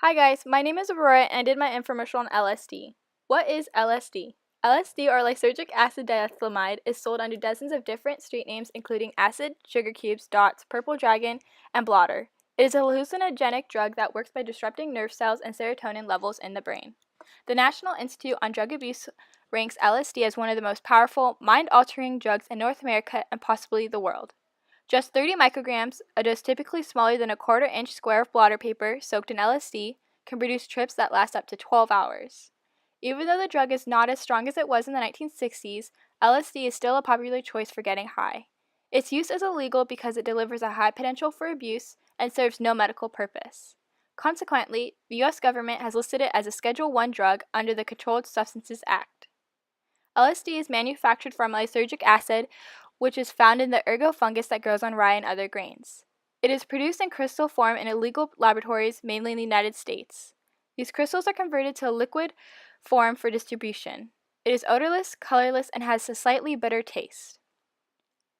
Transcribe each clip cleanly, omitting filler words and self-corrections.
Hi guys, my name is Aurora and I did my infomercial on LSD. What is LSD? LSD, or lysergic acid diethylamide, is sold under dozens of different street names including acid, sugar cubes, dots, purple dragon, and blotter. It is a hallucinogenic drug that works by disrupting nerve cells and serotonin levels in the brain. The National Institute on Drug Abuse ranks LSD as one of the most powerful, mind-altering drugs in North America and possibly the world. Just 30 micrograms, a dose typically smaller than a quarter-inch square of blotter paper soaked in LSD, can produce trips that last up to 12 hours. Even though the drug is not as strong as it was in the 1960s, LSD is still a popular choice for getting high. Its use is illegal because it delivers a high potential for abuse and serves no medical purpose. Consequently, the U.S. government has listed it as a Schedule I drug under the Controlled Substances Act. LSD is manufactured from lysergic acid, which is found in the ergo fungus that grows on rye and other grains. It is produced in crystal form in illegal laboratories, mainly in the United States. These crystals are converted to a liquid form for distribution. It is odorless, colorless, and has a slightly bitter taste.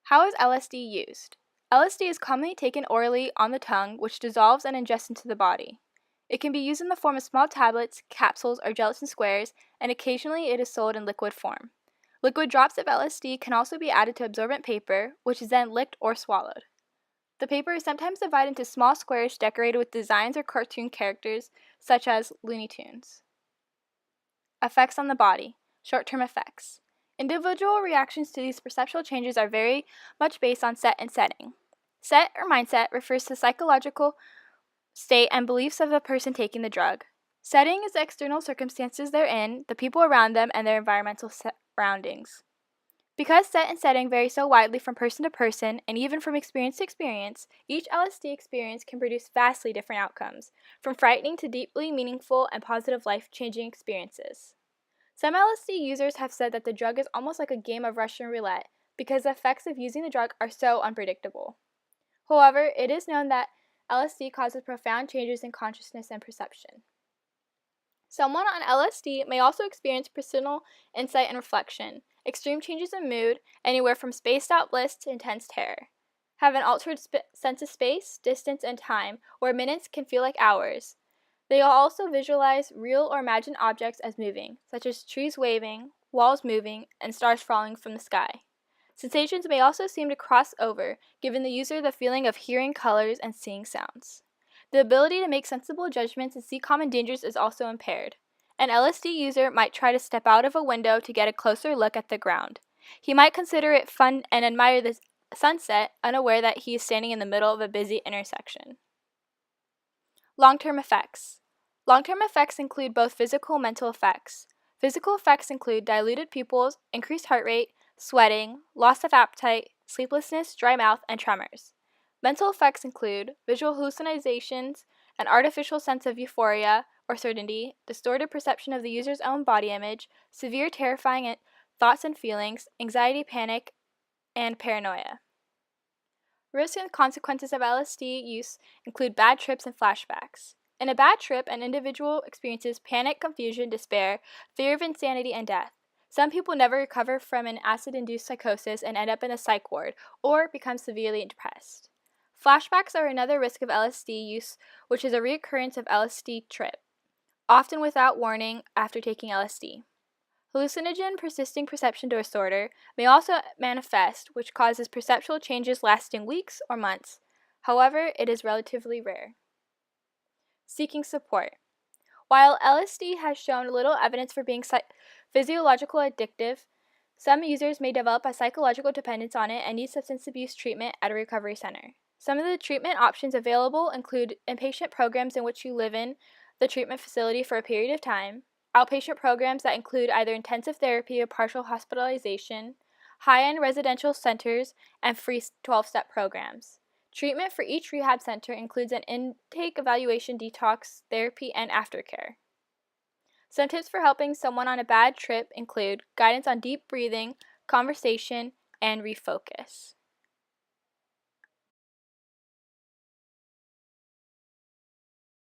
How is LSD used? LSD is commonly taken orally on the tongue, which dissolves and ingests into the body. It can be used in the form of small tablets, capsules, or gelatin squares, and occasionally it is sold in liquid form. Liquid drops of LSD can also be added to absorbent paper, which is then licked or swallowed. The paper is sometimes divided into small squares decorated with designs or cartoon characters, such as Looney Tunes. Effects on the body. Short-term effects. Individual reactions to these perceptual changes are very much based on set and setting. Set or mindset refers to psychological state and beliefs of a person taking the drug. Setting is the external circumstances they're in, the people around them, and their environmental surroundings. Because set and setting vary so widely from person to person, and even from experience to experience, each LSD experience can produce vastly different outcomes, from frightening to deeply meaningful and positive life-changing experiences. Some LSD users have said that the drug is almost like a game of Russian roulette because the effects of using the drug are so unpredictable. However, it is known that LSD causes profound changes in consciousness and perception. Someone on LSD may also experience personal insight and reflection, extreme changes in mood, anywhere from spaced-out bliss to intense terror, have an altered sense of space, distance, and time, where minutes can feel like hours. They will also visualize real or imagined objects as moving, such as trees waving, walls moving, and stars falling from the sky. Sensations may also seem to cross over, giving the user the feeling of hearing colors and seeing sounds. The ability to make sensible judgments and see common dangers is also impaired. An LSD user might try to step out of a window to get a closer look at the ground. He might consider it fun and admire the sunset, unaware that he is standing in the middle of a busy intersection. Long-term effects. Long-term effects include both physical and mental effects. Physical effects include dilated pupils, increased heart rate, sweating, loss of appetite, sleeplessness, dry mouth, and tremors. Mental effects include visual hallucinations, an artificial sense of euphoria or certainty, distorted perception of the user's own body image, severe terrifying thoughts and feelings, anxiety, panic, and paranoia. Risks and consequences of LSD use include bad trips and flashbacks. In a bad trip, an individual experiences panic, confusion, despair, fear of insanity, and death. Some people never recover from an acid-induced psychosis and end up in a psych ward or become severely depressed. Flashbacks are another risk of LSD use, which is a reoccurrence of LSD trip, often without warning after taking LSD. Hallucinogen persisting perception disorder may also manifest, which causes perceptual changes lasting weeks or months. However, it is relatively rare. Seeking support. While LSD has shown little evidence for being physiological addictive, some users may develop a psychological dependence on it and need substance abuse treatment at a recovery center. Some of the treatment options available include inpatient programs in which you live in the treatment facility for a period of time, outpatient programs that include either intensive therapy or partial hospitalization, high-end residential centers, and free 12-step programs. Treatment for each rehab center includes an intake evaluation, detox, therapy, and aftercare. Some tips for helping someone on a bad trip include guidance on deep breathing, conversation, and refocus.